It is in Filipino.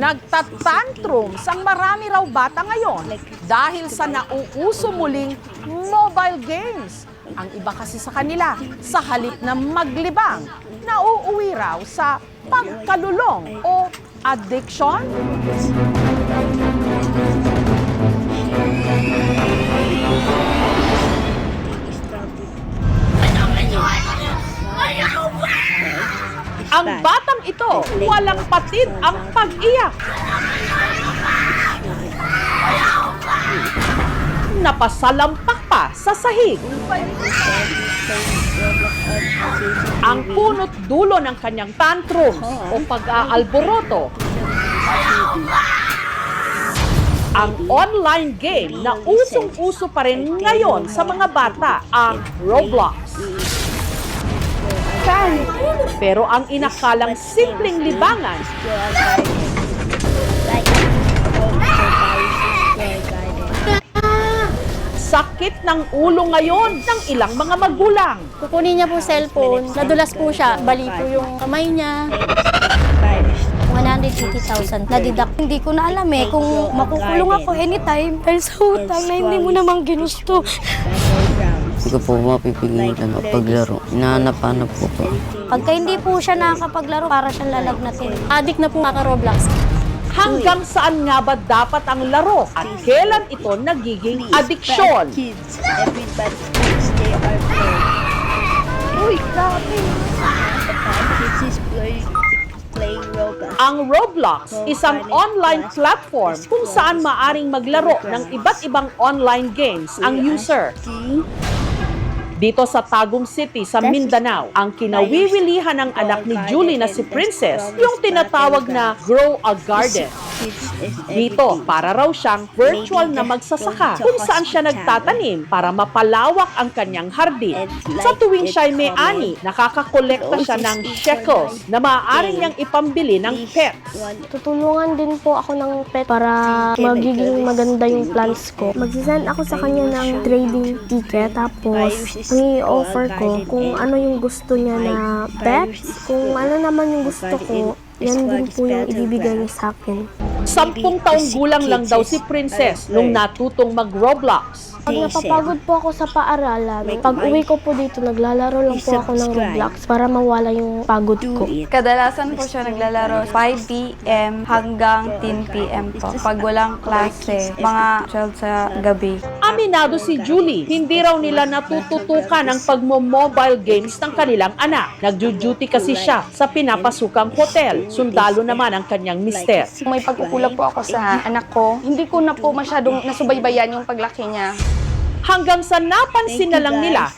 Nagtatantrums ang marami raw bata ngayon dahil sa nauuso muling mobile games. Ang iba kasi sa kanila, sa halip na maglibang, nauuwi raw sa pagkalulong o addiction. Ang batang ito, walang patid ang pag-iyak. Napasalampak pa sa sahig. Ang punot dulo ng kanyang tantrums o pag-aalboroto, ang online game na usong-uso pa rin ngayon sa mga bata, ang Roblox. Pero ang inakalang simpleng libangan, sakit ng ulo ngayon ng ilang mga magulang. Kukunin niya po cellphone, nadulas po siya, bali po yung kamay niya. 180,000 na-deduct. Hindi ko na alam kung makukulong ako anytime dahil sa utang na hindi mo namang ginusto. Hindi ko po mapipigilan paglaro. Hinahanap-hanap po po. Pagka hindi po siya nakakapaglaro, para siyang lalagnatin. Addict na po kaka-Roblox. Hanggang saan nga ba dapat ang laro at kailan ito nagiging adiksyon? Everybody thinks they are playing. Uy, grabe. Kids is playing Roblox. Ang Roblox, isang online platform kung saan maaring maglaro ng iba't ibang online games ang user. Dito sa Tagum City sa Mindanao, ang kinawiwilihan ng anak ni Julie na si Princess, yung tinatawag na Grow a Garden. Dito, para raw siyang virtual na magsasaka kung saan siya nagtatanim para mapalawak ang kanyang hardin. Sa tuwing siya'y may ani, nakakakolekta siya ng shekels na maaari niyang ipambili ng pets. Tutulungan din po ako ng pet para magiging maganda yung plans ko. Magsisend ako sa kanya ng trading ticket, tapos i-offer ko kung ano yung gusto niya na pets, kung ano naman yung gusto ko, yan din po yung ibibigay niya sa akin. 10 taong gulang lang daw si Princess nung natutong mag-Roblox. Pag napapagod po ako sa paaralan, pag uwi ko po dito, naglalaro lang po ako ng Roblox para mawala yung pagod ko. Kadalasan po siya naglalaro 5 p.m. hanggang 10 p.m. po. Pag walang klase, mga 12 sa gabi. Aminado si Julie, hindi raw nila natututukan ang pagmo-mobile games ng kanilang anak. Nagjo-duty kasi siya sa pinapasukang hotel. Sundalo naman ang kanyang mister. May pagkukulang po ako sa anak ko. Hindi ko na po masyadong nasubaybayan yung paglaki niya. Hanggang sa napansin na lang nila